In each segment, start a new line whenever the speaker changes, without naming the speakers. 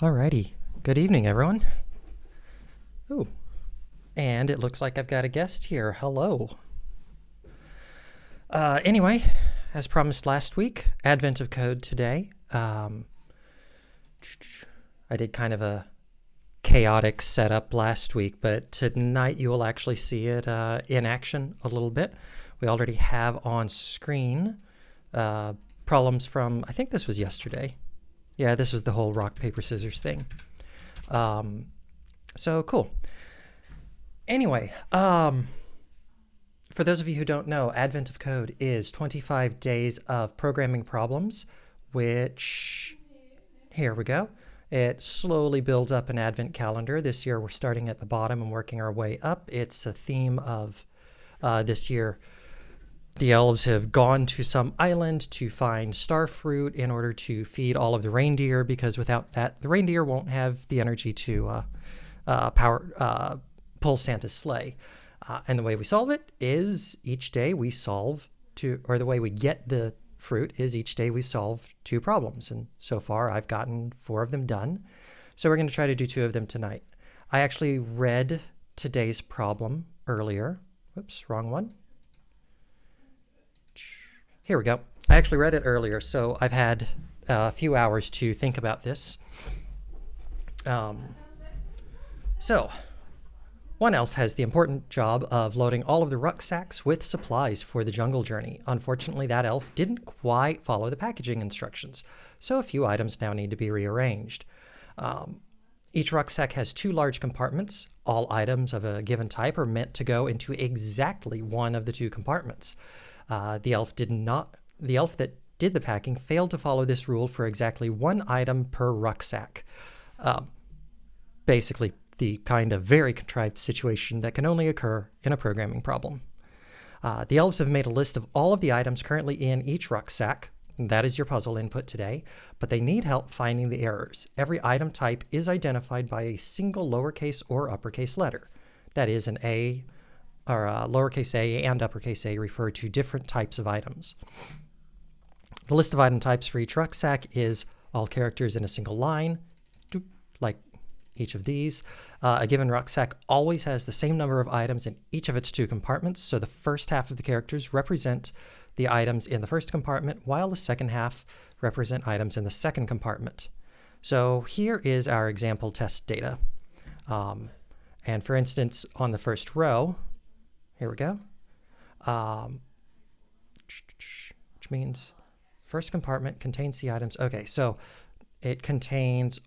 Alrighty. Good evening, everyone. Ooh. And it looks like I've got a guest here. Hello. Anyway, as promised last week, Advent of Code today. I did kind of a chaotic setup last week, but tonight you will actually see it in action a little bit. We already have on screen problems from, I think this was yesterday. Yeah, this was the whole rock, paper, scissors thing. So cool. Anyway, for those of you who don't know, Advent of Code is 25 days of programming problems, which, here we go. It slowly builds up an Advent calendar. This year we're starting at the bottom and working our way up. It's a theme of this year. The elves have gone to some island to find starfruit in order to feed all of the reindeer, because without that, the reindeer won't have the energy to pull Santa's sleigh. And the way we solve it is each day we solve the way we get the fruit is each day we solve 2 problems. And so far I've gotten 4 of them done. So we're going to try to do 2 of them tonight. I actually read today's problem earlier. Whoops, wrong one. Here we go. I actually read it earlier, so I've had a few hours to think about this. So, one elf has the important job of loading all of the rucksacks with supplies for the jungle journey. Unfortunately, that elf didn't quite follow the packaging instructions, so a few items now need to be rearranged. Each rucksack has 2 large compartments. All items of a given type are meant to go into exactly one of the 2 compartments. The elf that did the packing failed to follow this rule for exactly 1 item per rucksack. Basically, the kind of very contrived situation that can only occur in a programming problem. The elves have made a list of all of the items currently in each rucksack. That is your puzzle input today, but they need help finding the errors. Every item type is identified by a single lowercase or uppercase letter. That is, an A, or lowercase a and uppercase a refer to different types of items. The list of item types for each rucksack is all characters in a single line, like each of these. A given rucksack always has the same number of items in each of its 2 compartments, so the first half of the characters represent the items in the first compartment, while the second half represent items in the second compartment. So here is our example test data. And for instance, on the first row, here we go, which means first compartment contains the items. Okay, so it contains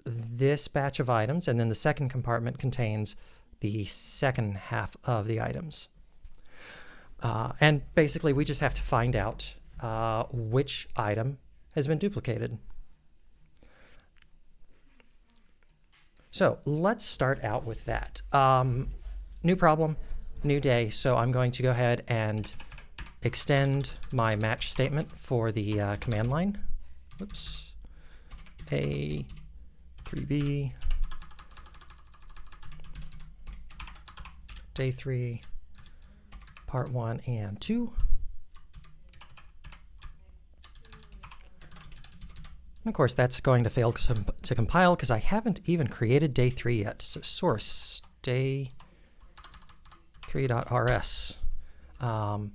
this batch of items, and then the second compartment contains the second half of the items. And basically, we just have to find out which item has been duplicated. So let's start out with that. New problem. New day, so I'm going to go ahead and extend my match statement for the command line. Whoops. A, 3B, day 3, part 1 and 2. And of course, that's going to fail to compile because I haven't even created day 3 yet. So source, day 3.rs. And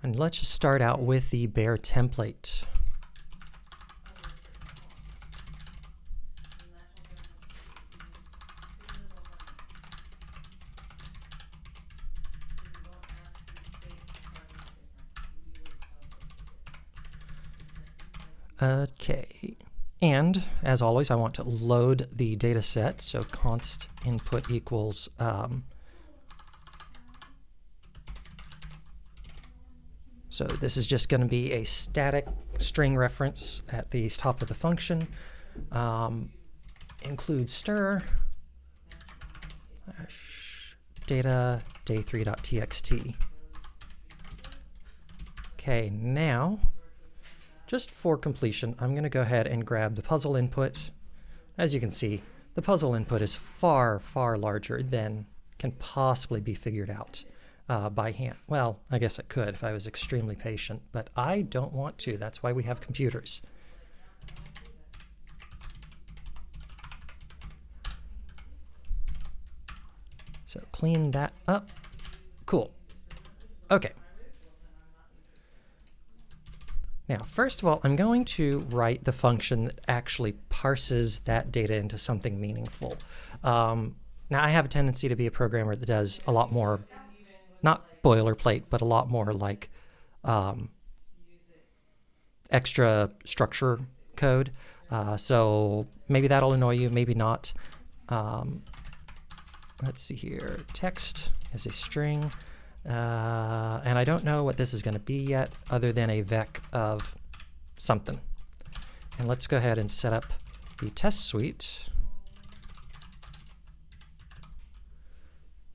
let's just start out with the bare template. Okay, and as always, I want to load the data set, so const input equals so this is just going to be a static string reference at the top of the function. Include stir data day3.txt. Okay, now, just for completion, I'm going to go ahead and grab the puzzle input. As you can see, the puzzle input is far, far larger than can possibly be figured out by hand. Well, I guess I could if I was extremely patient, but I don't want to. That's why we have computers. clean that up. Cool. Okay. Now, first of all, I'm going to write the function that actually parses that data into something meaningful. Now, I have a tendency to be a programmer that does a lot more, not boilerplate, but a lot more like extra structure code. So maybe that'll annoy you, maybe not. Let's see here. Text is a string. And I don't know what this is going to be yet, other than a vec of something. And let's go ahead and set up the test suite.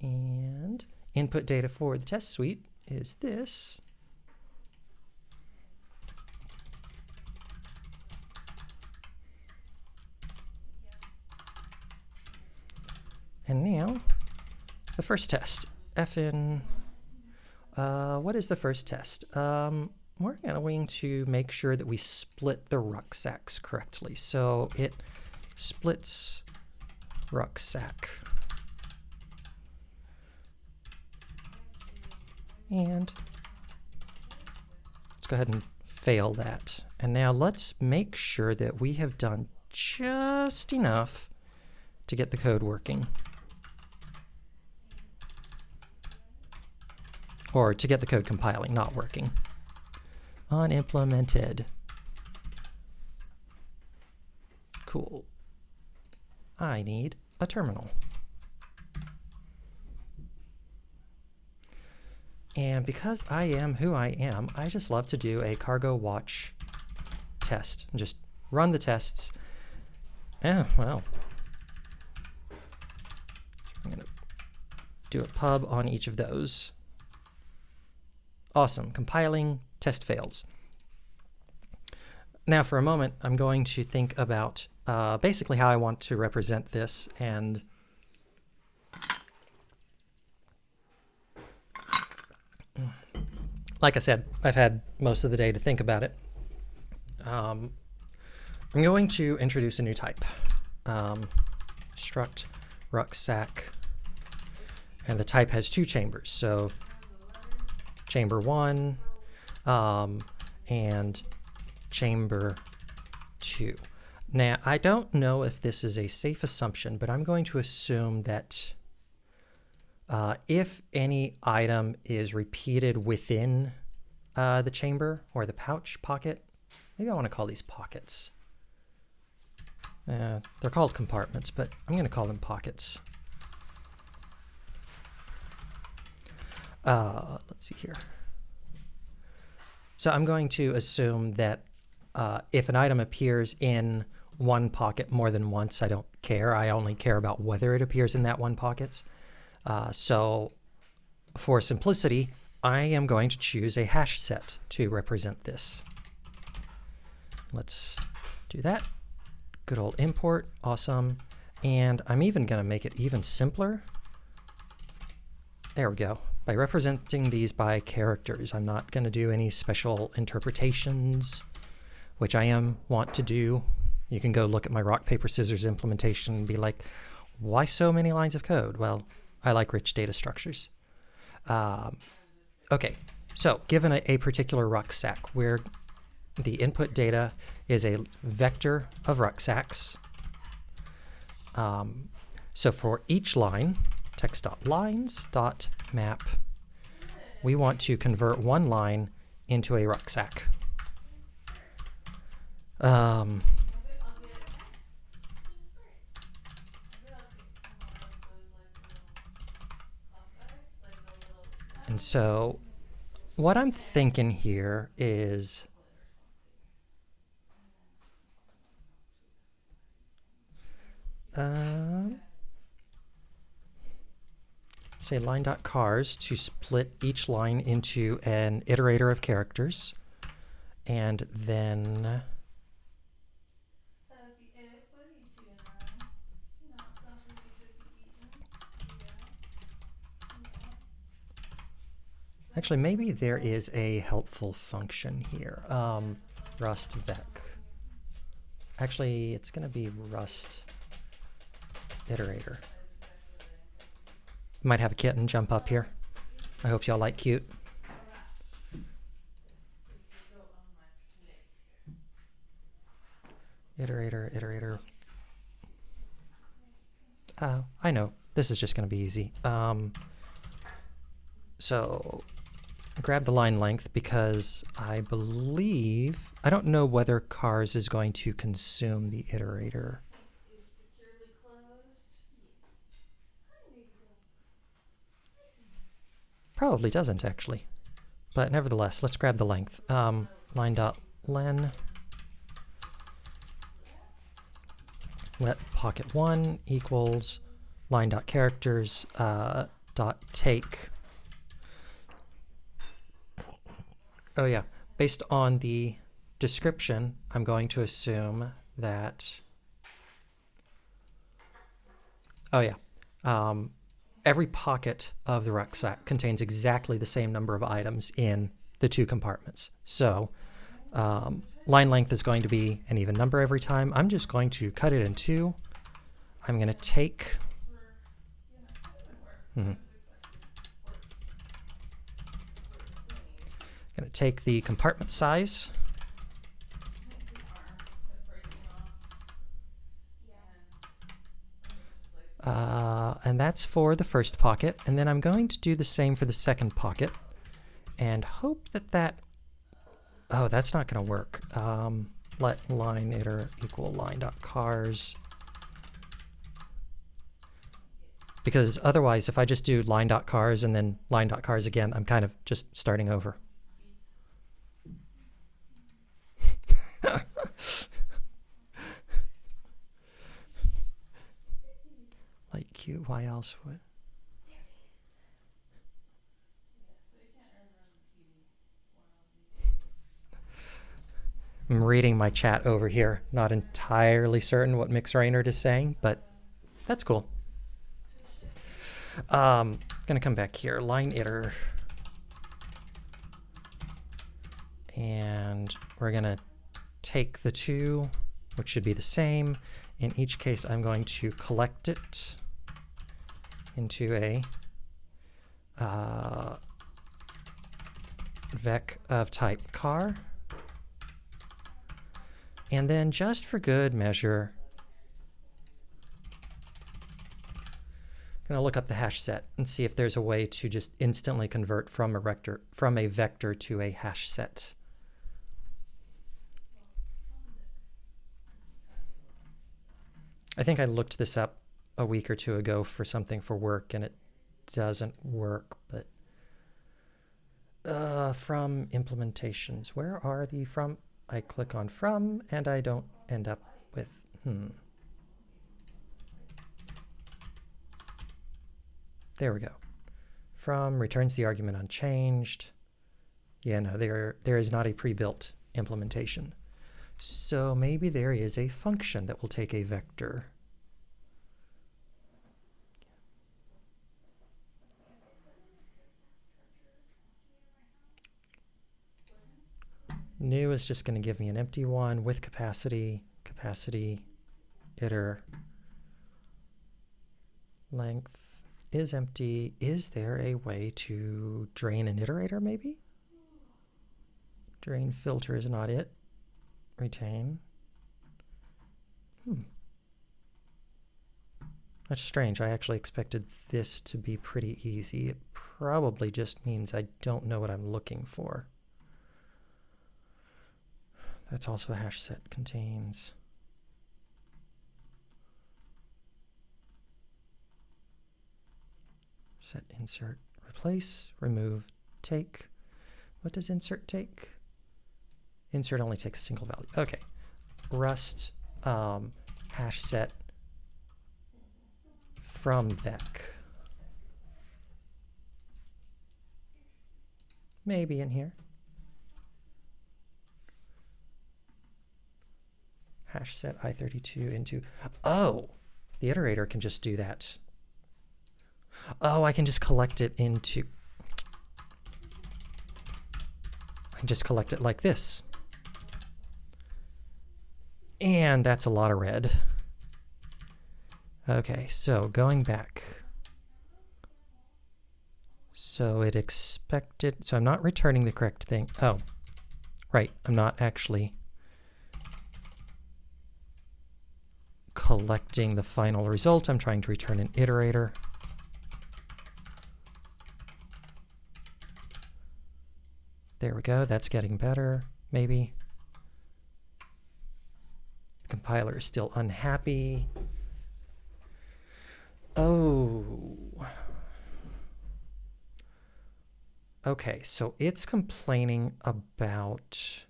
And input data for the test suite is this. And now, the first test, fn. What is the first test? We're going to make sure that we split the rucksacks correctly. So it splits rucksack. And let's go ahead and fail that. And now let's make sure that we have done just enough to get the code working. Or to get the code compiling, not working. Unimplemented. Cool. I need a terminal. And because I am who I am, I just love to do a cargo watch test. And just run the tests. Yeah, well. I'm going to do a pub on each of those. Awesome. Compiling, test fails. Now for a moment, I'm going to think about basically how I want to represent this. And like I said, I've had most of the day to think about it. I'm going to introduce a new type. Struct rucksack. And the type has two chambers. So chamber 1 and chamber 2. Now, I don't know if this is a safe assumption, but I'm going to assume that if any item is repeated within the chamber or the pouch pocket, maybe I want to call these pockets. They're called compartments, but I'm going to call them pockets. Let's see here. So I'm going to assume that if an item appears in one pocket more than once, I don't care. I only care about whether it appears in that one pocket. So for simplicity, I am going to choose a hash set to represent this. Let's do that. Good old import. Awesome. And I'm even going to make it even simpler. There we go. By representing these by characters, I'm not going to do any special interpretations, which I want to do. You can go look at my rock, paper, scissors implementation and be like, why so many lines of code? Well, I like rich data structures. Okay, so given a particular rucksack where the input data is a vector of rucksacks, so for each line, text.lines.map, we want to convert one line into a rucksack. And so what I'm thinking here is say line.cars to split each line into an iterator of characters, and then actually maybe there is a helpful function here. Rust vec. Actually, it's going to be Rust iterator. Might have a kitten jump up here. I hope y'all like cute. Iterator. I know. This is just going to be easy. So grab the line length because I believe, I don't know whether cars is going to consume the iterator. Probably doesn't actually, but nevertheless, let's grab the length. Line.len let pocket1 equals line.characters dot take. Oh yeah, based on the description, I'm going to assume that, every pocket of the rucksack contains exactly the same number of items in the two compartments. So line length is going to be an even number every time. I'm just going to cut it in two. I'm going to take the compartment size, and that's for the first pocket, and then I'm going to do the same for the second pocket and hope that oh, that's not going to work. Let line iter equal line.cars, because otherwise if I just do line.cars and then line.cars again, I'm kind of just starting over. Like cute, why else would? I'm reading my chat over here. Not entirely certain what Mix Reynard is saying, but that's cool. Gonna come back here, line iter. And we're gonna take the two, which should be the same. In each case, I'm going to collect it into a vec of type car. And then just for good measure, I'm going to look up the hash set and see if there's a way to just instantly convert from a vector to a hash set. I think I looked this up a week or two ago for something for work, and it doesn't work, but from implementations, where are the from? I click on from, and I don't end up with, There we go. From returns the argument unchanged. Yeah, no, there is not a pre-built implementation. So maybe there is a function that will take a vector. New is just going to give me an empty one with capacity, iter, length is empty. Is there a way to drain an iterator maybe? Drain filter is not it. Retain. That's strange. I actually expected this to be pretty easy. It probably just means I don't know what I'm looking for. That's also a hash set contains. Set insert, replace, remove, take. What does insert take? Insert only takes a single value. Okay. Rust hash set from vec. Maybe in here. Hash set i32 into, oh, the iterator can just do that. Oh, I can just collect it into, I can just collect it like this. And that's a lot of red. Okay, so going back. So it expected, so I'm not returning the correct thing. Oh, right, I'm not actually collecting the final result. I'm trying to return an iterator. There we go, that's getting better, maybe. The compiler is still unhappy. Oh. Okay, so it's complaining about,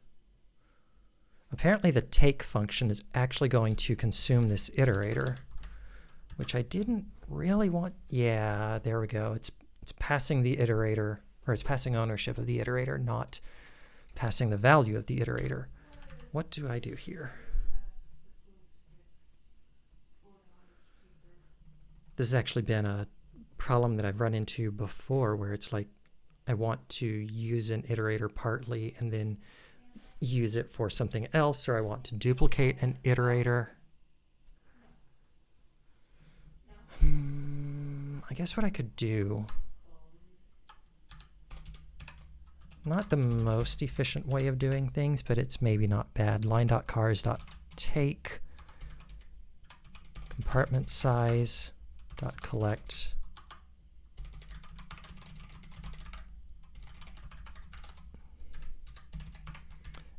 apparently the take function is actually going to consume this iterator, which I didn't really want. Yeah, there we go. It's passing the iterator, or it's passing ownership of the iterator, not passing the value of the iterator. What do I do here? This has actually been a problem that I've run into before, where it's like I want to use an iterator partly and then use it for something else, or I want to duplicate an iterator. I guess what I could do, not the most efficient way of doing things, but it's maybe not bad. Line.cars.take, compartment size dot collect.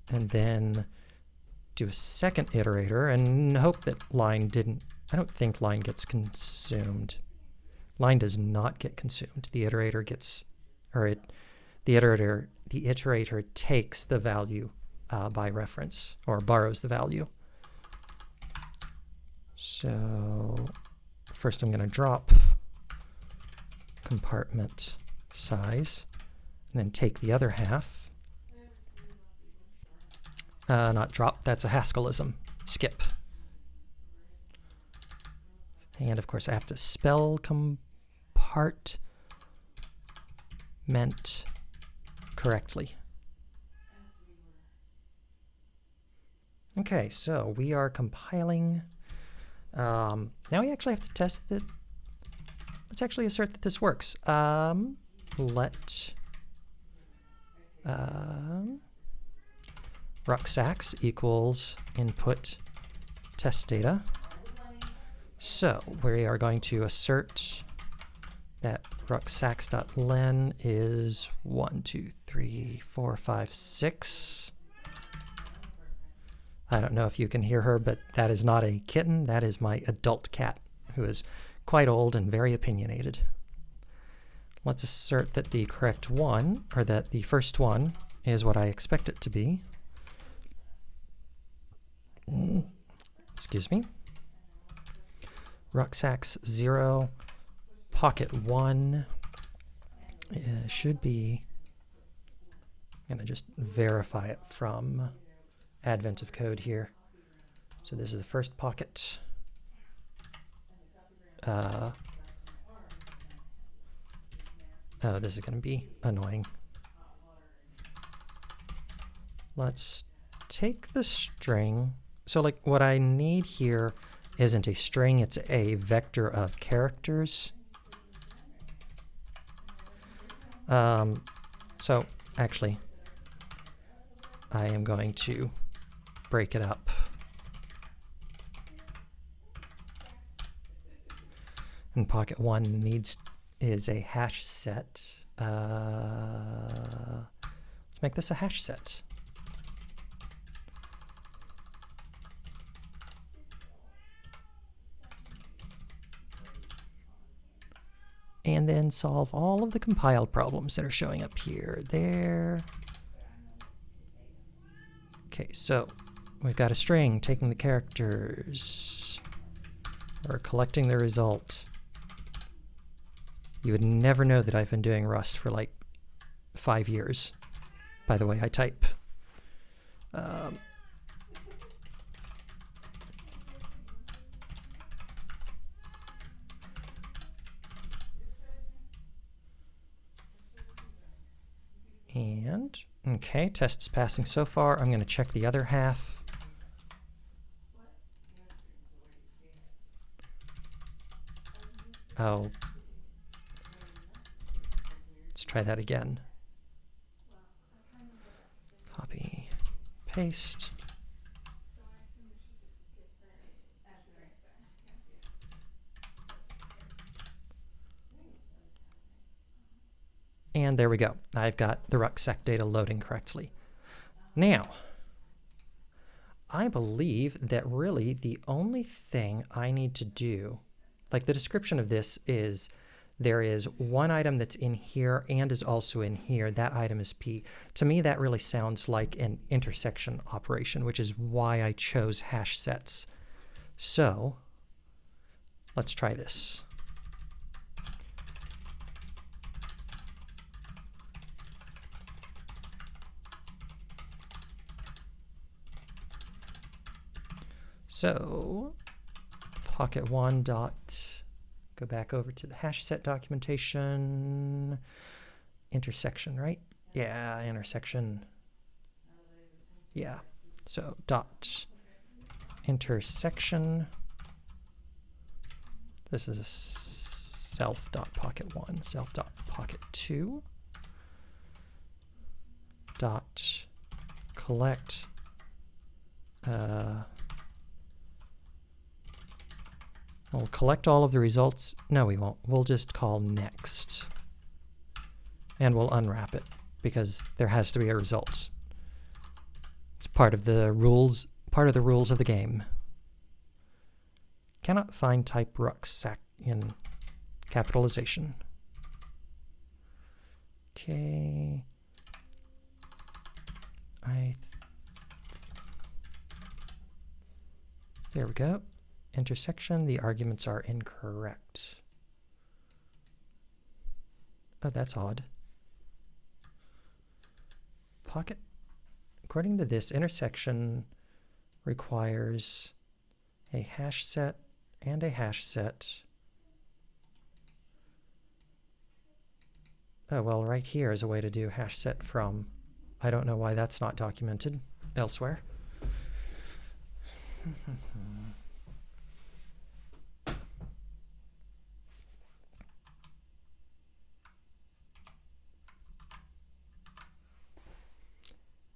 And then do a second iterator and hope that line didn't, I don't think line gets consumed. Line does not get consumed. The iterator gets, or the iterator takes the value by reference, or borrows the value. So first I'm going to drop compartment size, and then take the other half. Not drop, that's a Haskellism. Skip. And of course I have to spell compartment correctly. Okay, so we are compiling. Now we actually have to test that. Let's actually assert that this works. Let rucksacks equals input test data. So we are going to assert that rucksacks.len is 1, 2, 3, 4, 5, 6. I don't know if you can hear her, but that is not a kitten. That is my adult cat, who is quite old and very opinionated. Let's assert that the correct one, or that the first one, is what I expect it to be. Excuse me. Rucksacks 0, pocket 1 should be, I'm going to just verify it from Advent of Code here. So this is the first pocket. Oh, this is going to be annoying. Let's take the string. So like what I need here isn't a string, it's a vector of characters. So actually, I am going to break it up. And pocket 1 is a hash set. Let's make this a hash set. And then solve all of the compiled problems that are showing up here, there. Okay, so we've got a string taking the characters, or collecting the result. You would never know that I've been doing Rust for like 5 years, by the way I type. And, okay, test is passing so far. I'm going to check the other half. Oh. Let's try that again. Copy, paste. And there we go. I've got the rucksack data loading correctly. Now, I believe that really the only thing I need to do, like the description of this is there is one item that's in here and is also in here. That item is P. To me, that really sounds like an intersection operation, which is why I chose hash sets. So let's try this. So pocket1 dot, go back over to the hash set documentation, intersection, right? Yeah, intersection. Yeah, so dot intersection. This is a self dot pocket1, self dot pocket2, dot collect we'll collect all of the results. No, we won't. We'll just call next. And we'll unwrap it because there has to be a result. It's part of the rules of the game. Cannot find type rucksack in capitalization. Okay. There we go. Intersection, the arguments are incorrect. Oh, that's odd. Pocket, according to this, intersection requires a hash set and a hash set. Oh, well, right here is a way to do hash set from. I don't know why that's not documented elsewhere.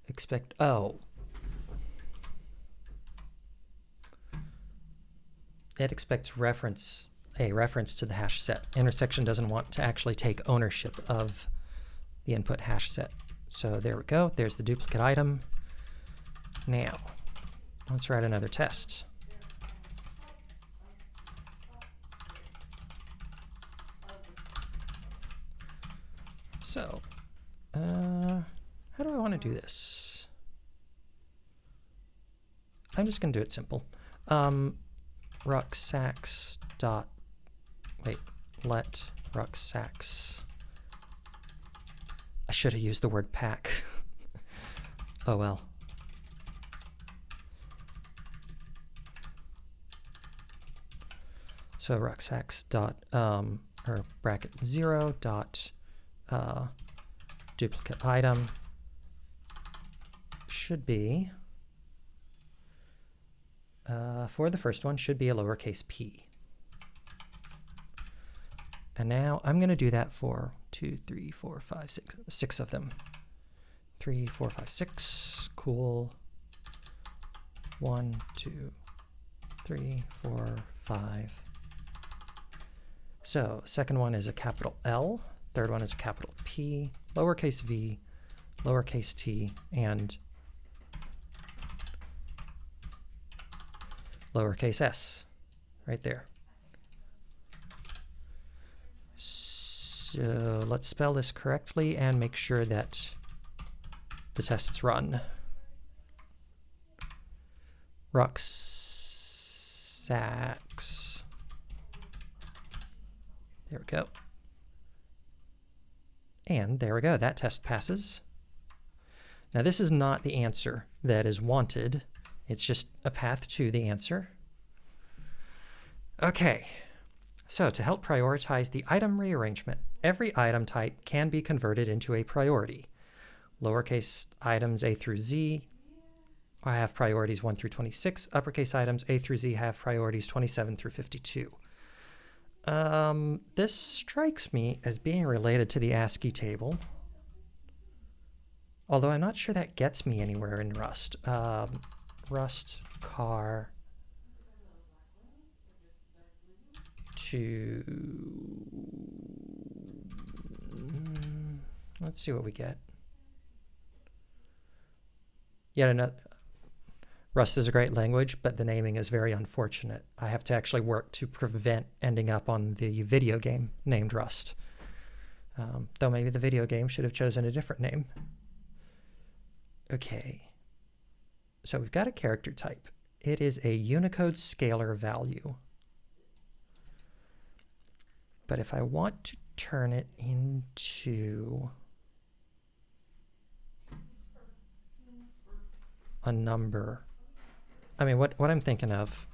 Expect, oh. It expects a reference to the hash set. Intersection doesn't want to actually take ownership of the input hash set. So there we go. There's the duplicate item. Now, let's write another test. So, how do I want to do this? I'm just going to do it simple. Rucksacks dot, wait, let rucksacks. I should have used the word pack. Oh well. So rucksacks dot, or bracket 0 dot, duplicate item should be, for the first one, should be a lowercase p. And now I'm going to do that for 2, 3, 4, 5, 6 of them. 3, 4, 5, 6. Cool. 1, 2, 3, 4, 5. So second one is a capital L. Third one is a capital P, lowercase v, lowercase t, and lowercase s, right there. So let's spell this correctly and make sure that the tests run. Rucksacks. There we go. And there we go, that test passes. Now this is not the answer that is wanted. It's just a path to the answer. Okay, so to help prioritize the item rearrangement, every item type can be converted into a priority. Lowercase items A through Z have priorities 1 through 26. Uppercase items A through Z have priorities 27 through 52. This strikes me as being related to the ASCII table. Although I'm not sure that gets me anywhere in Rust. Rust car to... Let's see what we get. Yet another... Rust is a great language, but the naming is very unfortunate. I have to actually work to prevent ending up on the video game named Rust. Though maybe the video game should have chosen a different name. Okay. So we've got a character type. It is a Unicode scalar value. But if I want to turn it into a number, I mean, what I'm thinking of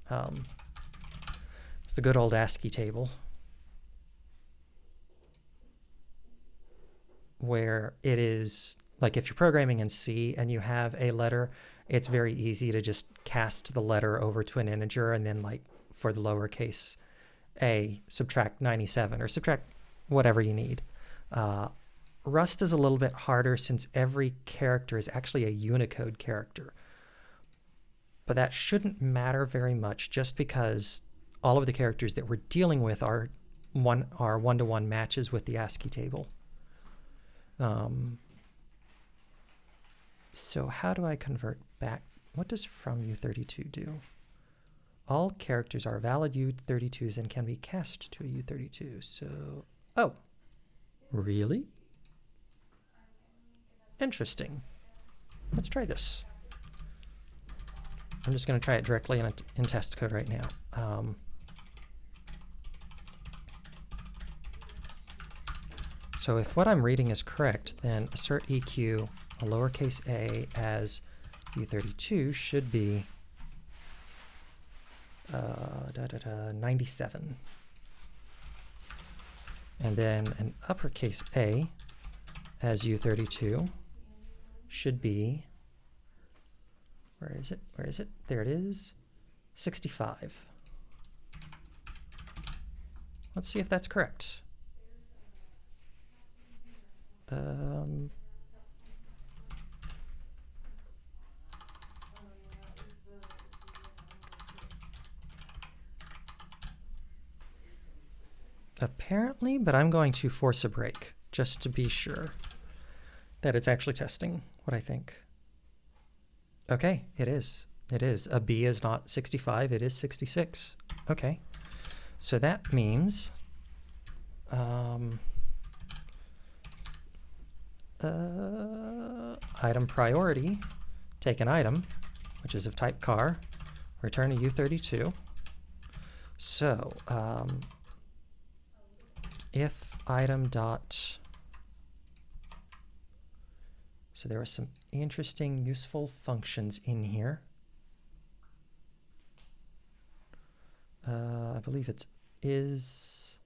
is the good old ASCII table, where it is, like if you're programming in C and you have a letter, it's very easy to just cast the letter over to an integer and then, like, for the lowercase a, subtract 97 or subtract whatever you need. Rust is a little bit harder since every character is actually a Unicode character. But that shouldn't matter very much, just because all of the characters that we're dealing with are one-to-one matches with the ASCII table. So how do I convert back? What does from U32 do? All characters are valid U32s and can be cast to a U32. So, oh, really? Interesting. Let's try this. I'm just going to try it directly in test code right now. So if what I'm reading is correct, then assert EQ a lowercase a as U32 should be 97. And then an uppercase A as U32 should be, where is it? Where is it? There it is, 65. Let's see if that's correct. Apparently, but I'm going to force a break just to be sure that it's actually testing what I think. Okay, it is. It is. A B is not 65, it is 66. Okay. So that means item priority, take an item, which is of type car, return a U32. So if item dot, so there are some interesting useful functions in here. I believe it's is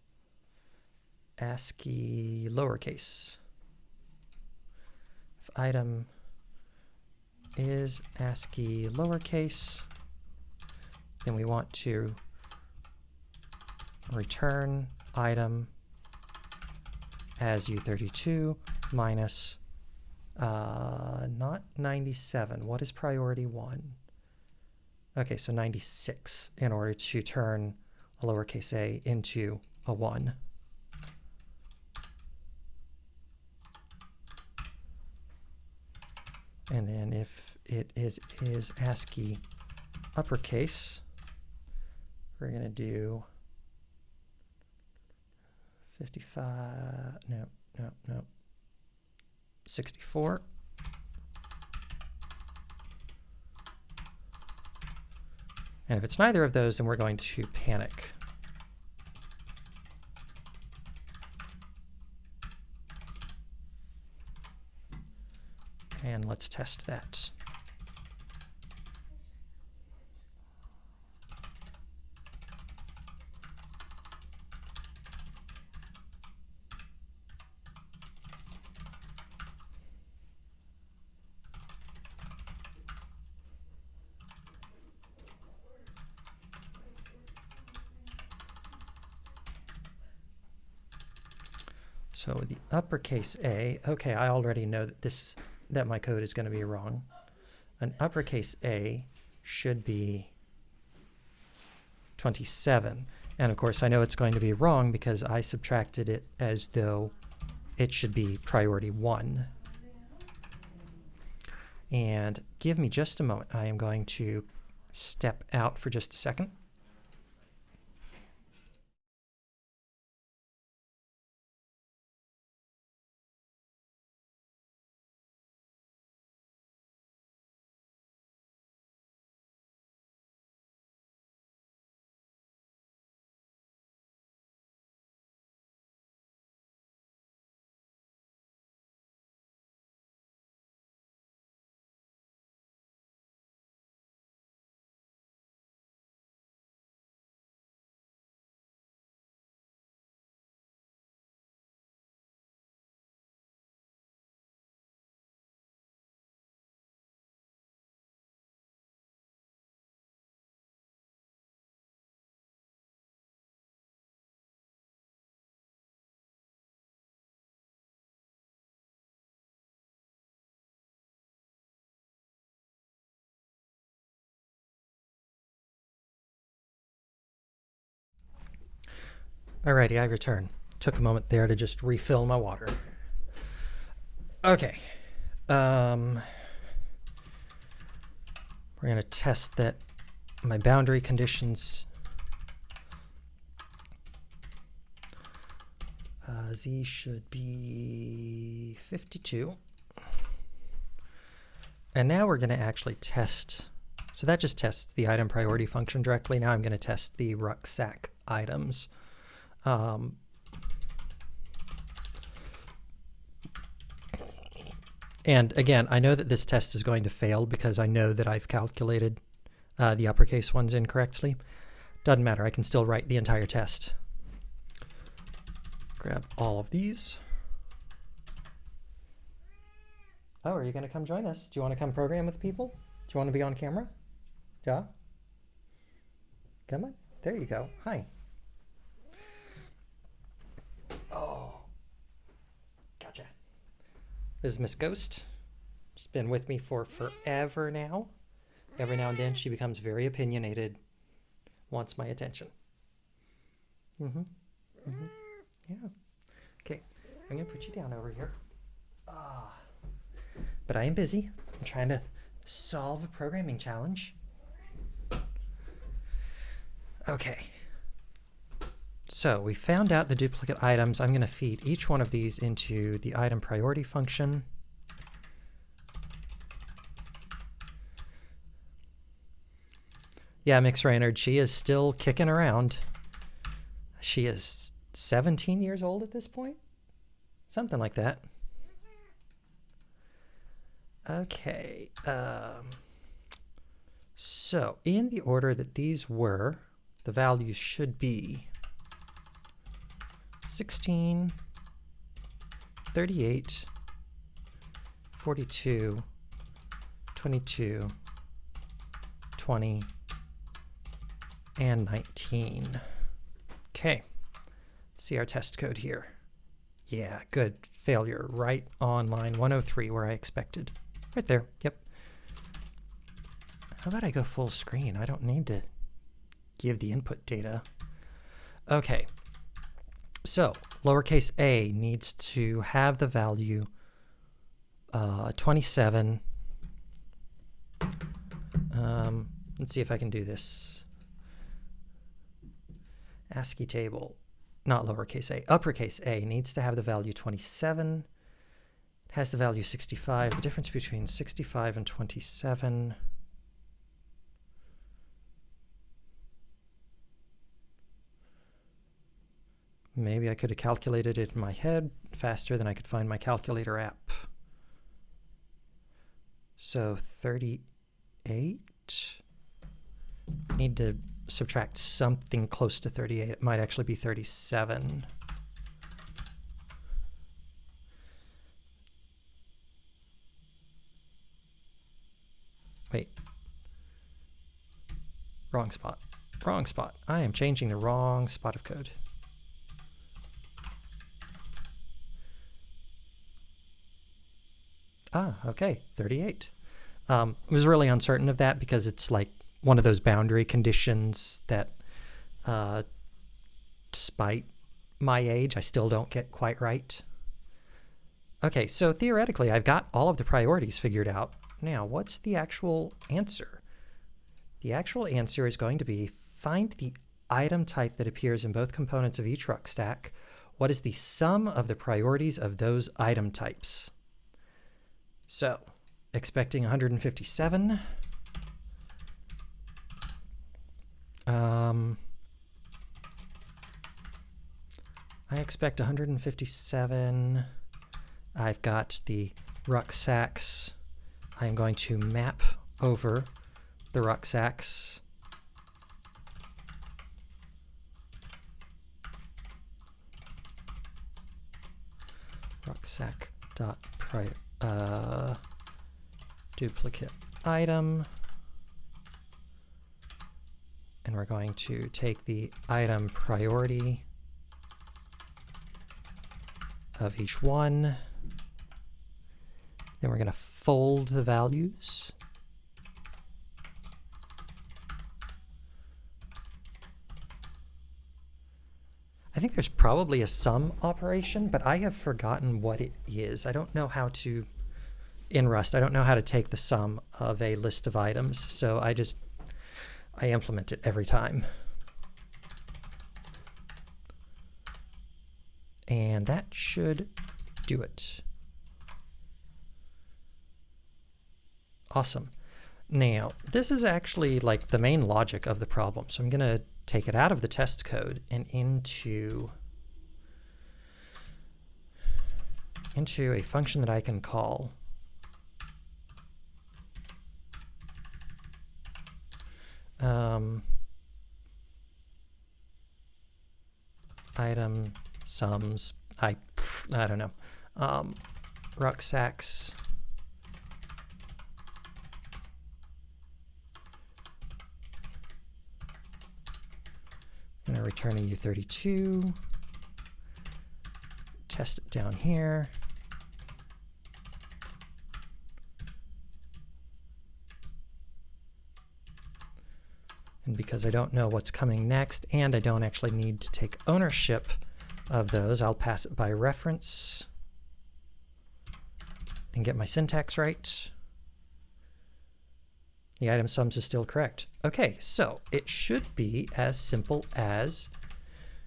ASCII lowercase. If item is ASCII lowercase, then we want to return item as U32 minus not 97. What is priority 1? Okay, so 96 in order to turn a lowercase a into a 1. And then if it is ASCII uppercase, we're going to do 55, no, 64. And if it's neither of those, then we're going to panic. And let's test that. So the uppercase A, okay, I already know that my code is going to be wrong. An uppercase A should be 27. And of course, I know it's going to be wrong because I subtracted it as though it should be priority 1. And give me just a moment. I am going to step out for just a second. Alrighty, I return. Took a moment there to just refill my water. Okay. We're going to test that my boundary conditions Z should be 52. And now we're going to actually test. So that just tests the item priority function directly. Now I'm going to test the rucksack items. And again, I know that this test is going to fail because I know that I've calculated the uppercase ones incorrectly. Doesn't matter, I can still write the entire test. Grab all of these. Oh, are you going to come join us? Do you want to come program with people? Do you want to be on camera? Yeah? Come on. There you go. Hi. Oh. Gotcha. This is Miss Ghost. She's been with me for forever now. Every now and then she becomes very opinionated, wants my attention. Yeah. Okay, I'm going to put you down over here. But I am busy. I'm trying to solve a programming challenge. Okay. So we found out the duplicate items. I'm going to feed each one of these into the item priority function. Yeah, Mix Raynard, she is still kicking around. She is 17 years old at this point? Something like that. Okay. So in the order that these were, the values should be 16, 38, 42, 22, 20, and 19. Okay, see our test code here. Yeah, good. Failure right on line 103 where I expected. Right there, yep. How about I go full screen? I don't need to give the input data. Okay, so lowercase a needs to have the value 27. Let's see if I can do this. ASCII table, not lowercase a, uppercase a needs to have the value 27. It has the value 65. The difference between 65 and 27. Maybe I could have calculated it in my head faster than I could find my calculator app. So 38. Need to subtract something close to 38. It might actually be 37. Wait. Wrong spot. Wrong spot. I am changing the wrong spot of code. Okay, 38. I was really uncertain of that because it's like one of those boundary conditions that, despite my age, I still don't get quite right. Okay, so theoretically, I've got all of the priorities figured out. Now, what's the actual answer? The actual answer is going to be find the item type that appears in both components of each rucksack. What is the sum of the priorities of those item types? So, expecting 157. I expect 157. I've got the rucksacks. I'm going to map over the rucksacks. Rucksack dot duplicate item. And we're going to take the item priority of each one. Then we're going to fold the values. I think there's probably a sum operation, but I have forgotten what it is. I don't know how to, in Rust, I don't know how to take the sum of a list of items, so I implement it every time. And that should do it. Awesome. Now, this is actually like the main logic of the problem. So I'm going to take it out of the test code and into a function that I can call item sums. I don't know. Rucksacks. I'm going to return a U32. Test it down here. And because I don't know what's coming next, and I don't actually need to take ownership of those, I'll pass it by reference and get my syntax right. The item sums is still correct. Okay, so it should be as simple as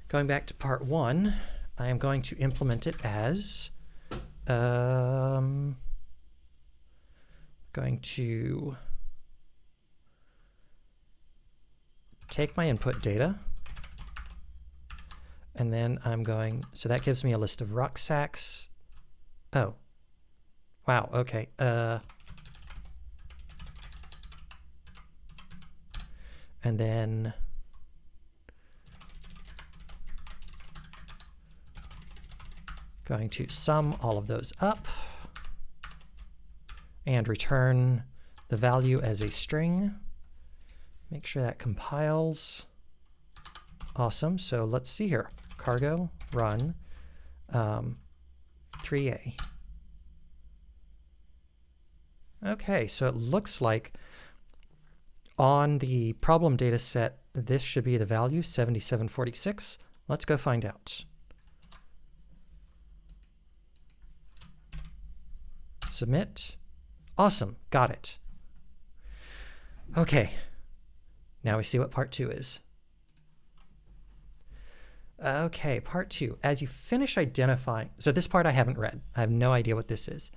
going back to part 1. I am going to implement it as going to take my input data, and then I'm going, so that gives me a list of rucksacks. Oh, wow, okay. And then going to sum all of those up and return the value as a string. Make sure that compiles. Awesome. So let's see here. Cargo run 3A. Okay, so it looks like on the problem data set, this should be the value, 7746. Let's go find out. Submit. Awesome, got it. Okay, now we see what part 2 is. Okay, part 2. As you finish identifying, so this part I haven't read. I have no idea what this is.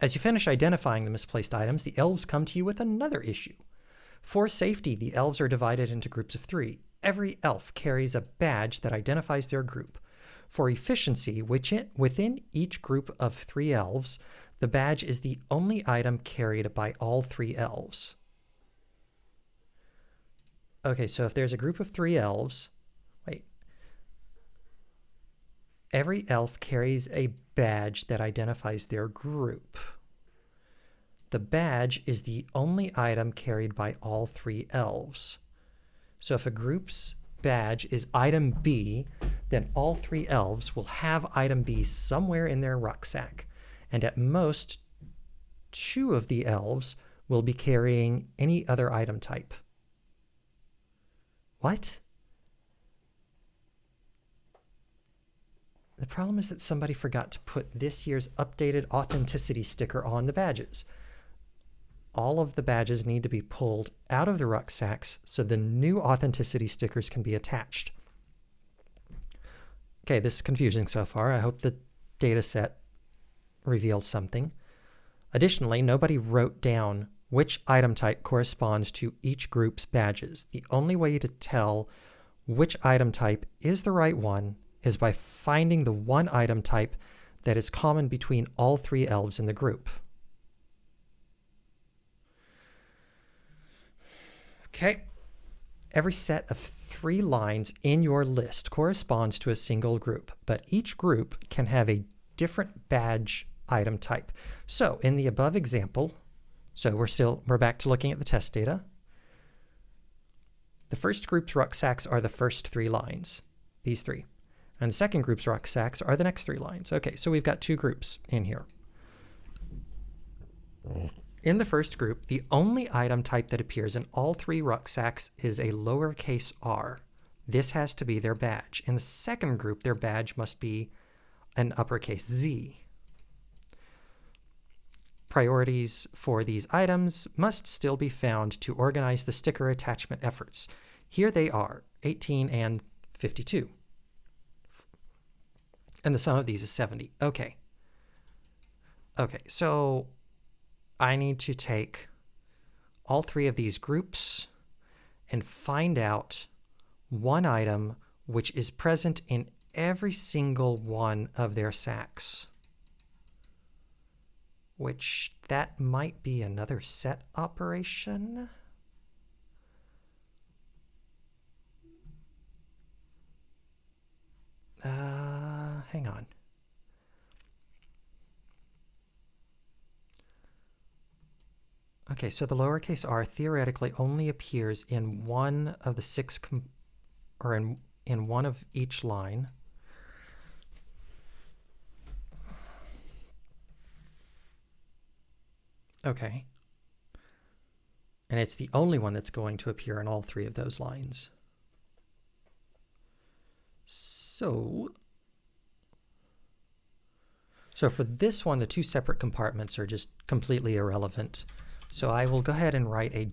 As you finish identifying the misplaced items, the elves come to you with another issue. For safety, the elves are divided into groups of 3. Every elf carries a badge that identifies their group. For efficiency, within each group of 3 elves, the badge is the only item carried by all 3 elves. Okay, so if there's a group of 3 elves, every elf carries a badge that identifies their group. The badge is the only item carried by all 3 elves. So if a group's badge is item B, then all 3 elves will have item B somewhere in their rucksack. and at most 2 of the elves will be carrying any other item type. What? The problem is that somebody forgot to put this year's updated authenticity sticker on the badges. All of the badges need to be pulled out of the rucksacks so the new authenticity stickers can be attached. Okay, this is confusing so far. I hope the data set reveals something. Additionally, nobody wrote down which item type corresponds to each group's badges. The only way to tell which item type is the right one is by finding the one item type that is common between all 3 elves in the group. Okay. Every set of 3 lines in your list corresponds to a single group, but each group can have a different badge item type. So in the above example, we're back to looking at the test data. The first group's rucksacks are the first 3 lines, these 3. And the second group's rucksacks are the next 3 lines. Okay, so we've got 2 groups in here. In the first group, the only item type that appears in all 3 rucksacks is a lowercase r. This has to be their badge. In the second group, their badge must be an uppercase Z. Priorities for these items must still be found to organize the sticker attachment efforts. Here they are, 18 and 52. And the sum of these is 70. Okay. Okay, so I need to take all 3 of these groups and find out one item which is present in every single one of their sacks. Which that might be another set operation. Hang on. Okay, so the lowercase r theoretically only appears in one of the 6, or in one of each line. Okay. And it's the only one that's going to appear in all 3 of those lines. So for this one, the 2 separate compartments are just completely irrelevant. So I will go ahead and write a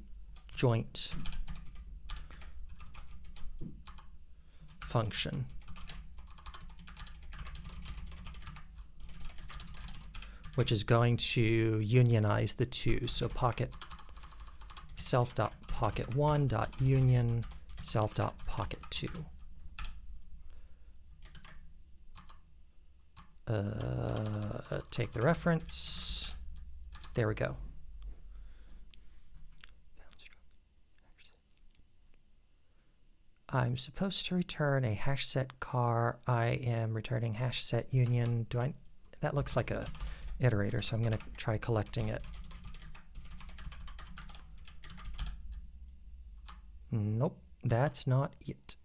joint function. Which is going to unionize the 2. So pocket self.pocket1.union self.pocket2. Take the reference. There we go. I'm supposed to return a hash set car. I am returning hash set union. That looks like a iterator, so I'm going to try collecting it. Nope, that's not it.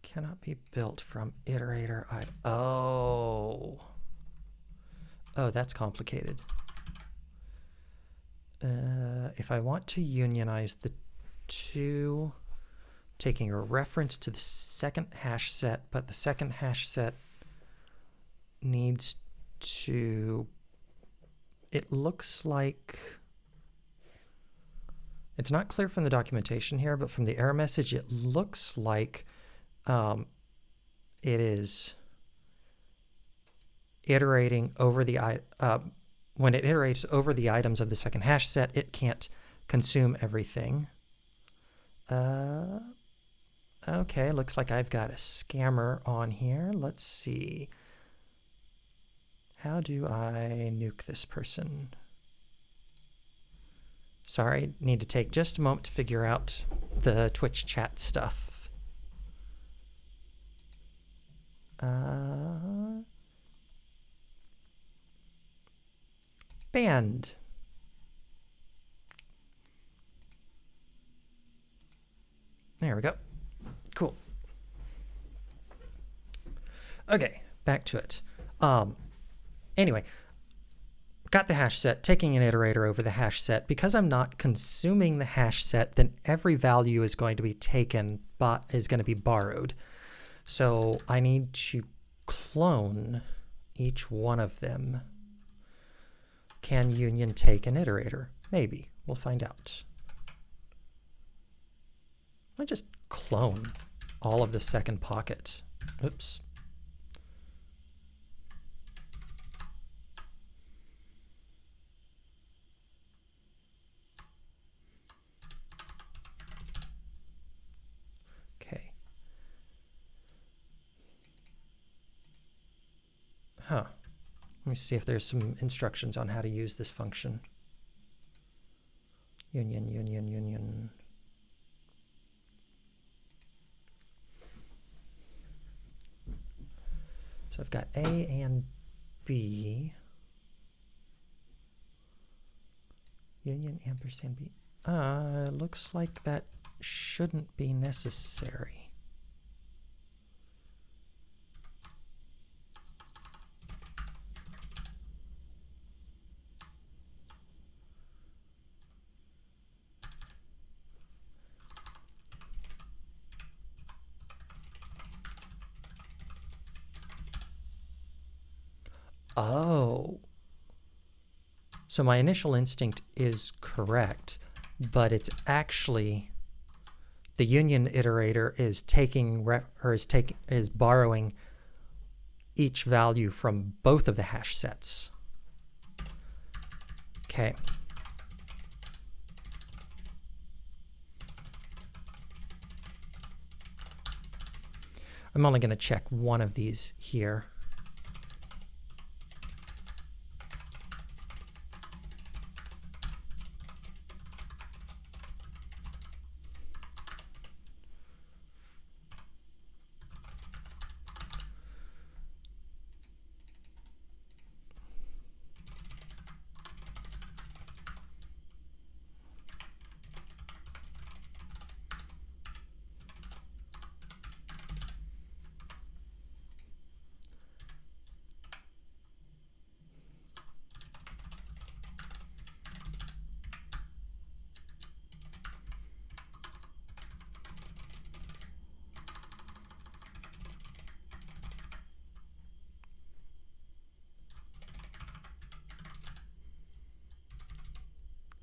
Cannot be built from iterator. Oh, that's complicated. If I want to unionize the 2, taking a reference to the second hash set, but the second hash set needs to, it looks like, it's not clear from the documentation here, but from the error message, it looks like it is iterating over the when it iterates over the items of the second hash set, it can't consume everything. Okay, looks like I've got a scammer on here. Let's see. How do I nuke this person? Sorry, need to take just a moment to figure out the Twitch chat stuff. Banned. There we go. Cool. Okay, back to it. Anyway, got the hash set, taking an iterator over the hash set. Because I'm not consuming the hash set, then every value is going to be taken, but is going to be borrowed. So I need to clone each one of them. Can union take an iterator? Maybe. We'll find out. I just clone all of the second pocket. Oops. Okay. Huh. Let me see if there's some instructions on how to use this function. Union, union, union. So I've got A and B. Union ampersand B. Looks like that shouldn't be necessary. Oh. So my initial instinct is correct, but it's actually the union iterator is taking is borrowing each value from both of the hash sets. Okay. I'm only going to check one of these here.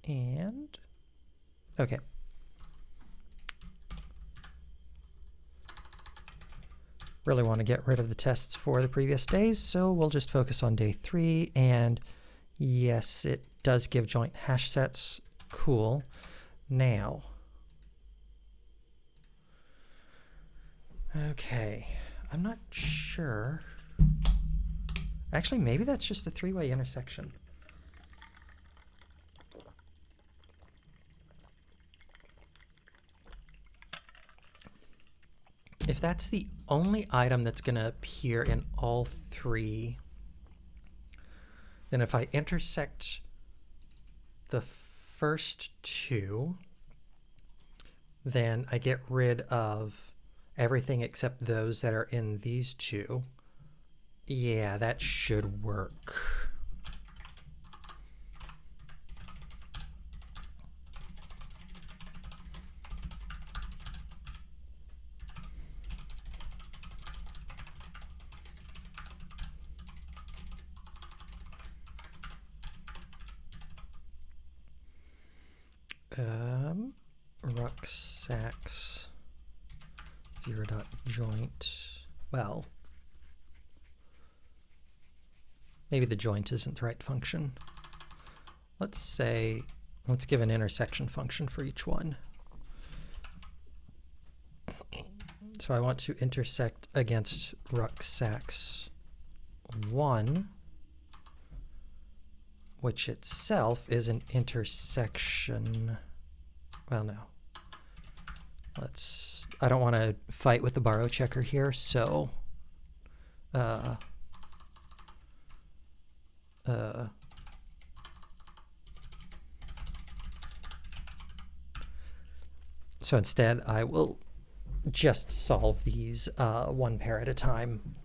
And okay. Really want to get rid of the tests for the previous days, so we'll just focus on day 3. And yes, it does give joint hash sets. Cool. Now, okay, I'm not sure. Actually, maybe that's just a 3-way intersection. If that's the only item that's going to appear in all 3, then if I intersect the first 2, then I get rid of everything except those that are in these 2. Yeah, that should work. Rucksacks 0.joint. Well, maybe the joint isn't the right function. Let's give an intersection function for each one. So I want to intersect against rucksacks 1, which itself is an intersection. Well, no. I don't want to fight with the borrow checker here, so So instead, I will just solve these one pair at a time.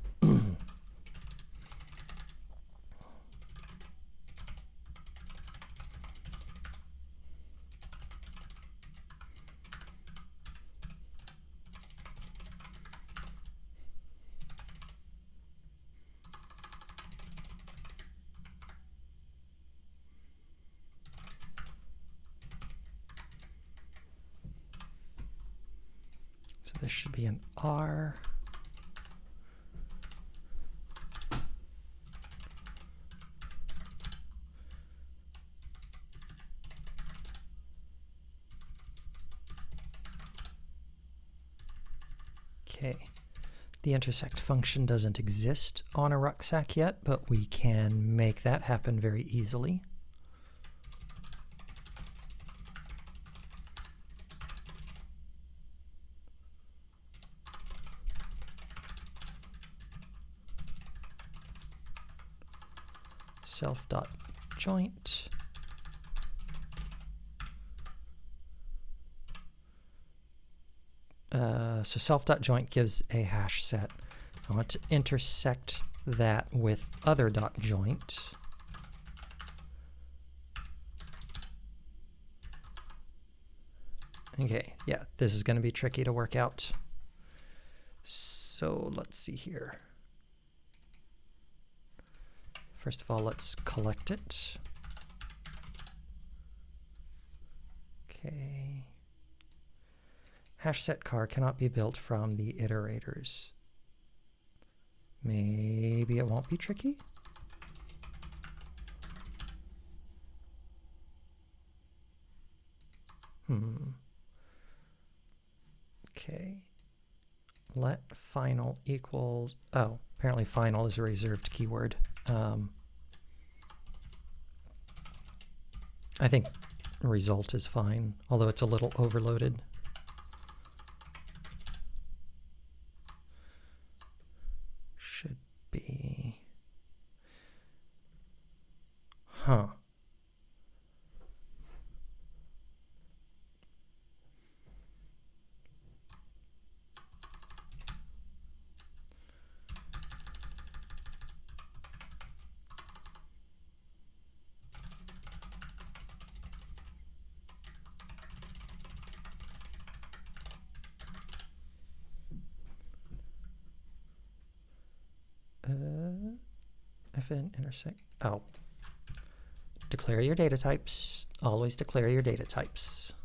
So this should be an R. Okay, the intersect function doesn't exist on a rucksack yet, but we can make that happen very easily. Self.joint. So self.joint gives a hash set. I want to intersect that with other.joint. Okay, yeah, this is going to be tricky to work out. So let's see here. First of all, let's collect it. Okay. Hash set car cannot be built from the iterators. Maybe it won't be tricky? Okay. Let final equals, oh, apparently final is a reserved keyword. I think result is fine, although it's a little overloaded. Should be, huh. Fn intersect, oh. Declare your data types. Always declare your data types.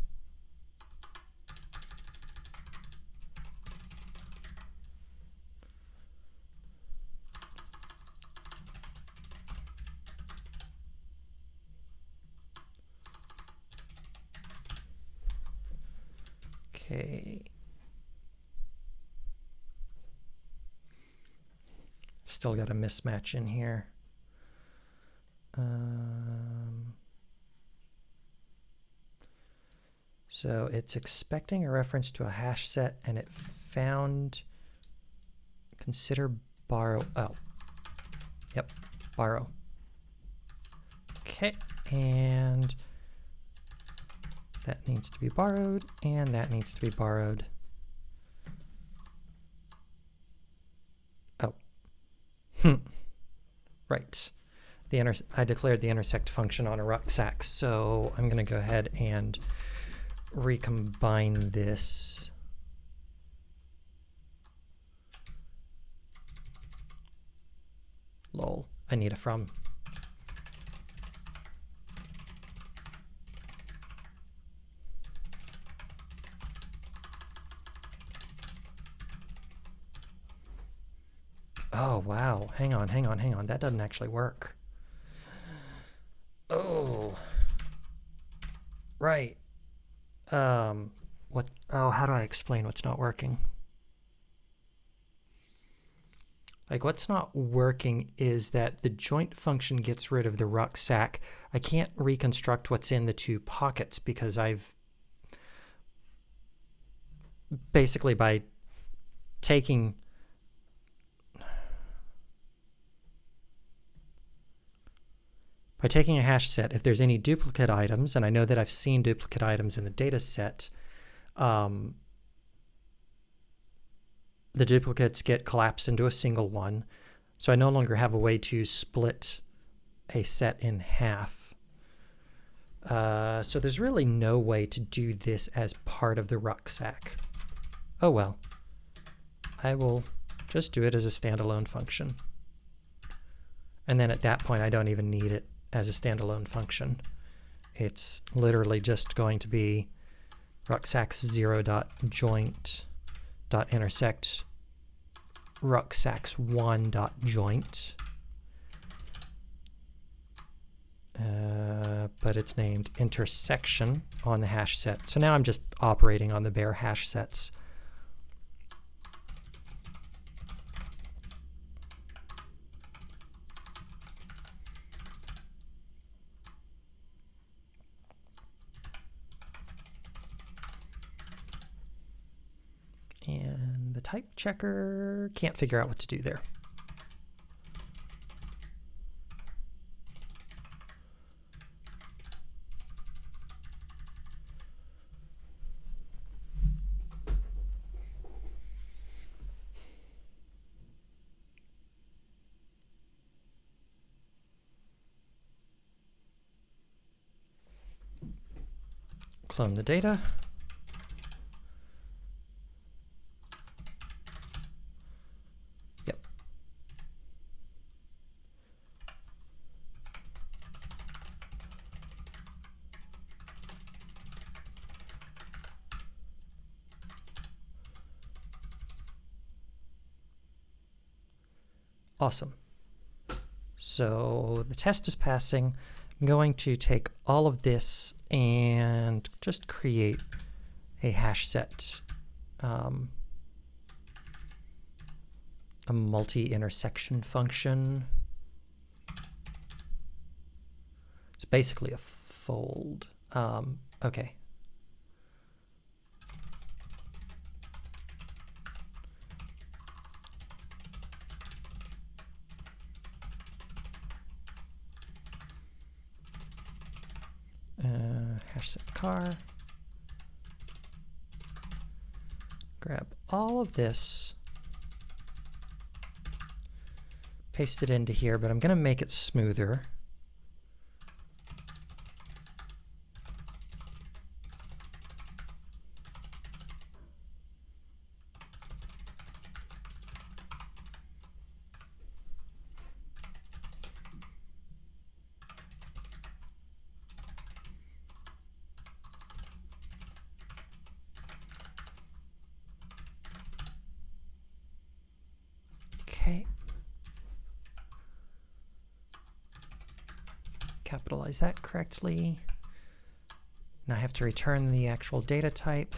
Okay. Still got a mismatch in here. So it's expecting a reference to a hash set, and it found consider borrow. Oh, yep, borrow. Okay, and that needs to be borrowed, and that needs to be borrowed. Oh, right. I declared the intersect function on a rucksack, so I'm going to go ahead and recombine this. Lol, I need a from. Oh, wow. Hang on. That doesn't actually work. Oh. Right. What? Oh, how do I explain what's not working? Like, what's not working is that the joint function gets rid of the rucksack. I can't reconstruct what's in the two pockets because I've basically by taking a hash set, if there's any duplicate items, and I know that I've seen duplicate items in the data set, the duplicates get collapsed into a single one. So I no longer have a way to split a set in half. So there's really no way to do this as part of the rucksack. Oh well. I will just do it as a standalone function. And then at that point, I don't even need it as a standalone function. It's literally just going to be rucksacks0.joint.intersect rucksacks1.joint. But it's named intersection on the hash set. So now I'm just operating on the bare hash sets. And the type checker can't figure out what to do there. Clone the data. Yep. Awesome. So the test is passing. I'm going to take all of this and just create a hash set, a multi-intersection function. It's basically a fold. Okay. Hash set car. Grab all of this, paste it into here, but I'm going to make it smoother. Okay. Capitalize that correctly. Now I have to return the actual data type.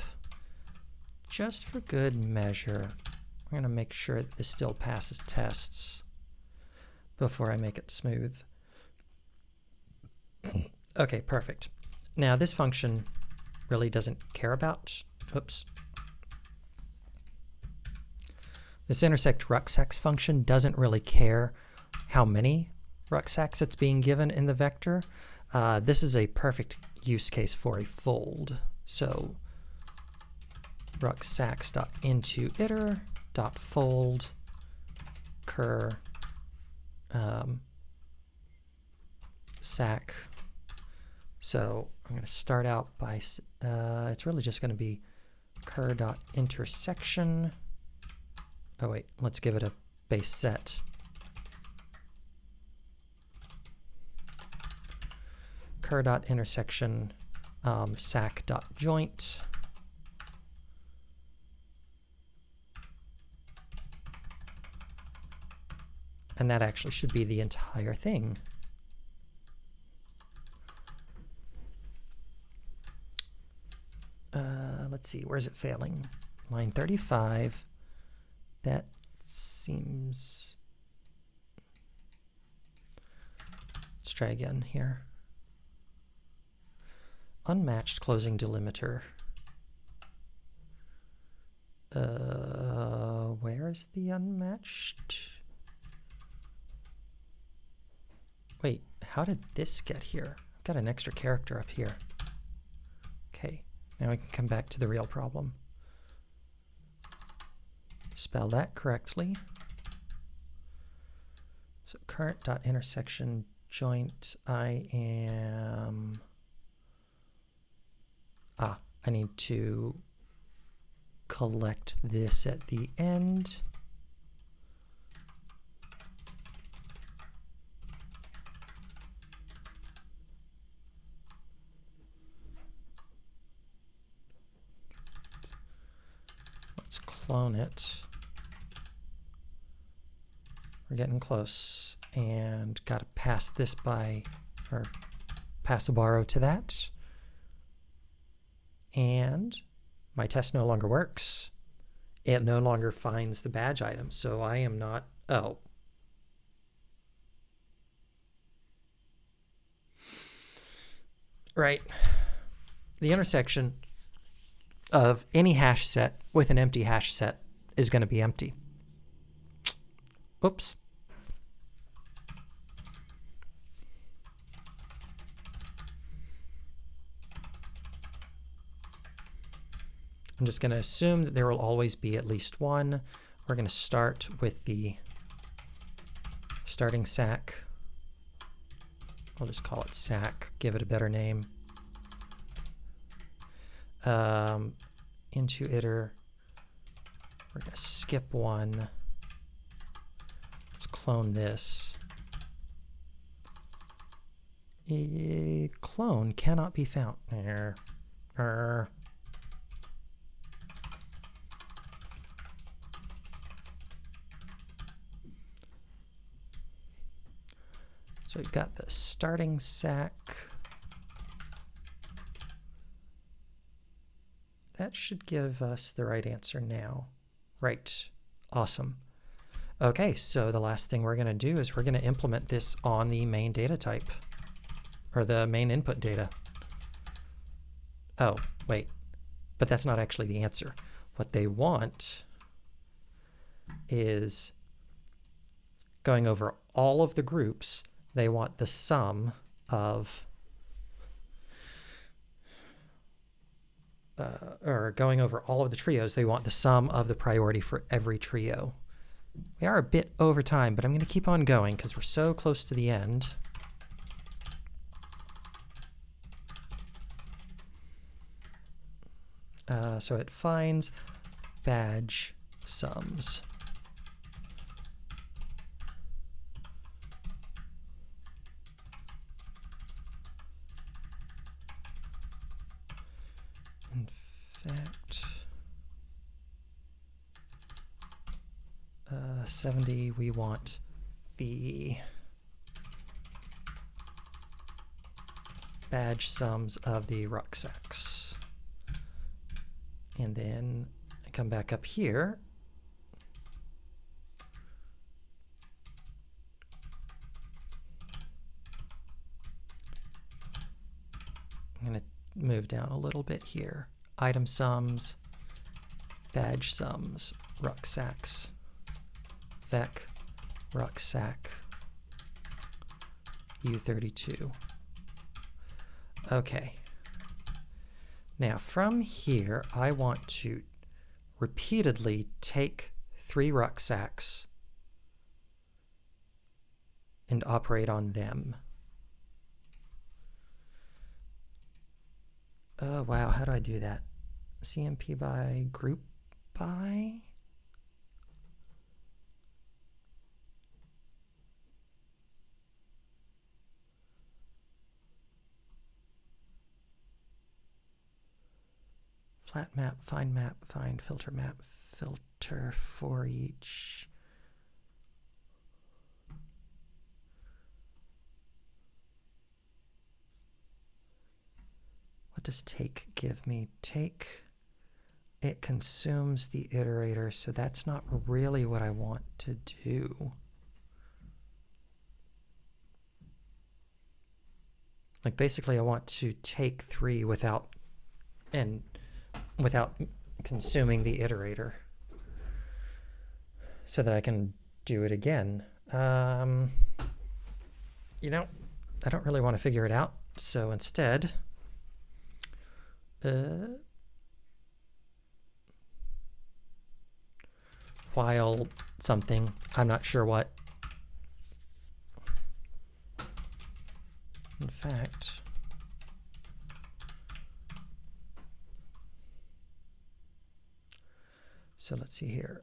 Just for good measure, I'm going to make sure that this still passes tests before I make it smooth. Okay, perfect. Now this function really doesn't care about, oops. This intersect rucksacks function doesn't really care how many rucksacks it's being given in the vector. This is a perfect use case for a fold. So rucksacks.intoIter.fold cur sack. So I'm going to start out by, it's really just going to be cur.intersection. Oh wait, let's give it a base set. Cur.intersection sack.joint. And that actually should be the entire thing. Let's see, where's it failing? Line 35. That seems... Let's try again here. Unmatched closing delimiter. Where's the unmatched? Wait, how did this get here? I've got an extra character up here. Okay, Now we can come back to the real problem. Spell that correctly. So current dot intersection joint, I need to collect this at the end. Let's clone it. We're getting close, and got to pass this by, or pass a borrow to that. And my test no longer works. It no longer finds the badge item, so I am not, oh. Right. The intersection of any hash set with an empty hash set is going to be empty. Oops. I'm just going to assume that there will always be at least one. We're going to start with the starting sack. I'll just call it sack, give it a better name. Into iter, we're going to skip one. Let's clone this. A clone cannot be found. So we've got the starting sack. That should give us the right answer now. Right. Awesome. Okay, so the last thing we're going to do is we're going to implement this on the main data type, or the main input data. Oh, wait. But that's not actually the answer. What they want is going over all of the groups. They want the sum of, or going over all of the trios, they want the sum of the priority for every trio. We are a bit over time, but I'm going to keep on going because we're so close to the end. So it finds badge sums. In fact, 70, we want the badge sums of the rucksacks. And then I come back up here. I'm going to move down a little bit here. Item sums, badge sums, rucksacks, vec, rucksack, U32. Okay. Now from here, I want to repeatedly take 3 rucksacks and operate on them. Oh, wow, how do I do that? CMP by group by? Flat map, find filter map, filter for each. What does take give me? Take, it consumes the iterator, so that's not really what I want to do. Like basically I want to take 3 without consuming the iterator so that I can do it again. You know, I don't really want to figure it out, so instead while something, I'm not sure what. In fact, so let's see here.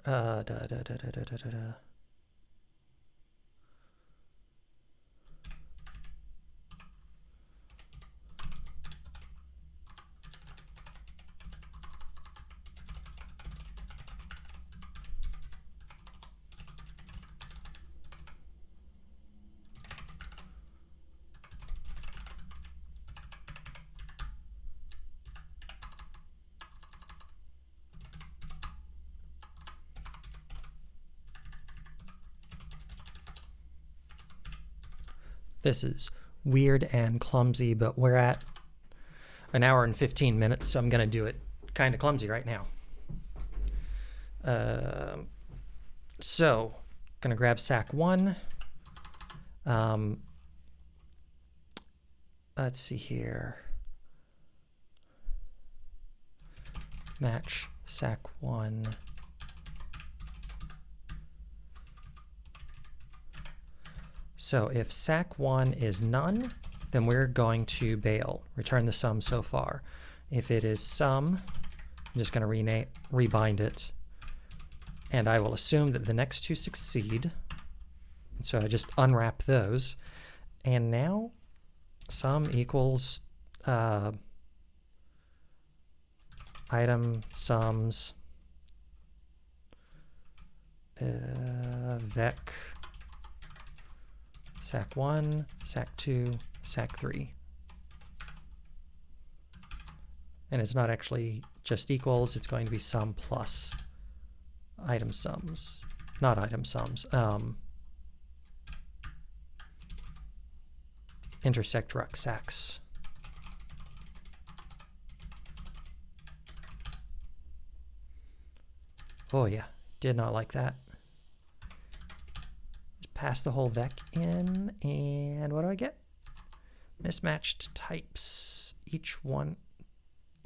This is weird and clumsy, but we're at an hour and 15 minutes, so I'm going to do it kind of clumsy right now. So, going to grab SAC1. Let's see here. Match SAC1. So if SAC1 is none, then we're going to bail, return the sum so far. If it is sum, I'm just going to rebind it, and I will assume that the next two succeed. And so I just unwrap those, and now sum equals item sums vec SAC1, SAC2, SAC3. And it's not actually just equals, it's going to be sum plus item sums, not item sums. Intersect rucksacks. Oh yeah, did not like that. Pass the whole vec in, and what do I get? Mismatched types. Each one.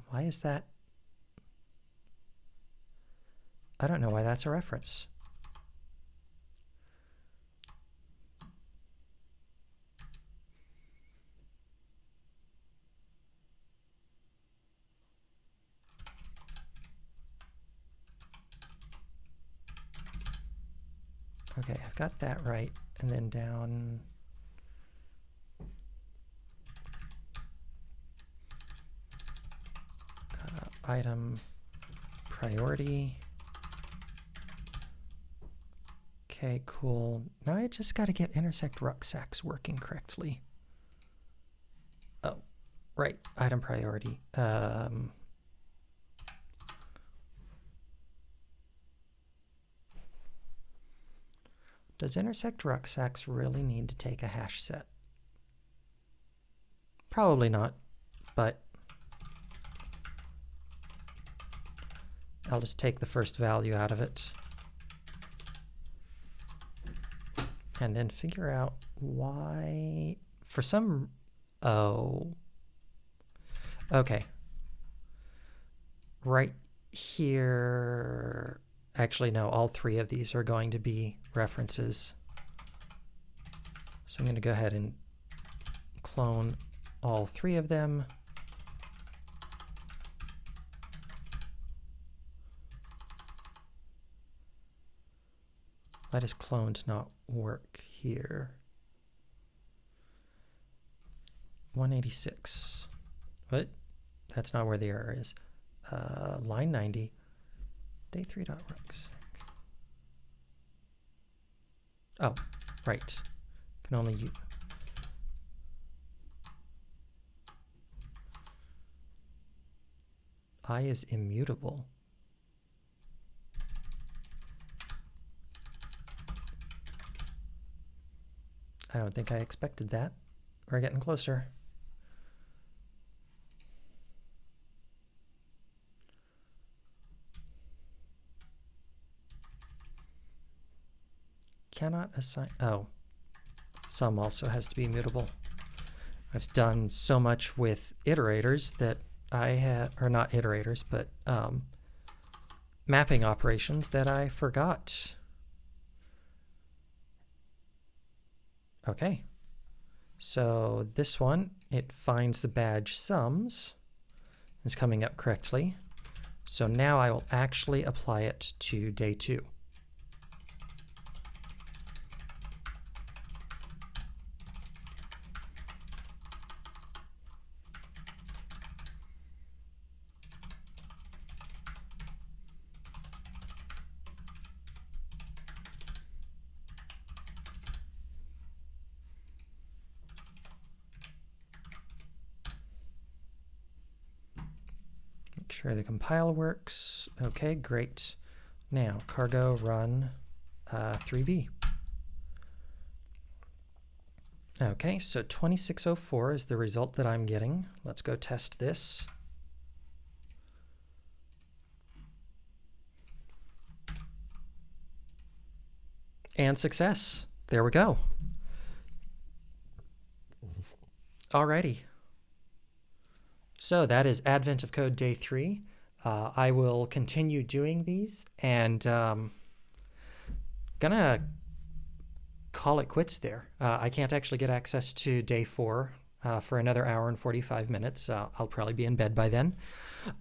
Why is that? I don't know why that's a reference. Okay, I've got that right, and then down item priority. Okay, cool. Now I just got to get intersect rucksacks working correctly. Oh, right, item priority. Does intersect rucksacks really need to take a hash set? Probably not, but I'll just take the first value out of it and then figure out why for some, oh, okay. Right here, actually no, all three of these are going to be references. So I'm going to go ahead and clone all three of them. Why does cloned not work here? 186. What? That's not where the error is. Line 90. Day3.rucksack. Oh, right. Can only use. I is immutable. I don't think I expected that. We're getting closer. Cannot assign. Oh, sum also has to be immutable. I've done so much with iterators that I had, or not iterators, but mapping operations that I forgot. Okay, so this one, it finds the badge sums, is coming up correctly. So now I will actually apply it to day 2. Make sure the compile works. Okay, great. Now, cargo run 3B. Okay, so 2604 is the result that I'm getting. Let's go test this. And success. There we go. Alrighty. So that is Advent of Code Day 3. I will continue doing these, and gonna call it quits there. I can't actually get access to Day 4 for another hour and 45 minutes. I'll probably be in bed by then.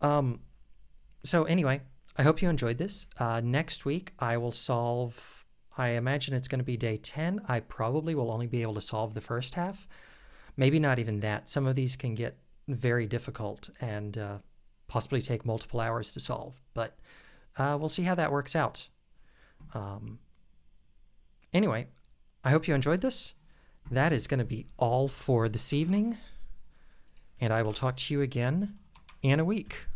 So anyway, I hope you enjoyed this. Next week I will solve, I imagine it's going to be Day 10. I probably will only be able to solve the first half. Maybe not even that. Some of these can get very difficult and possibly take multiple hours to solve, but we'll see how that works out. Anyway, I hope you enjoyed this. That is going to be all for this evening, and I will talk to you again in a week.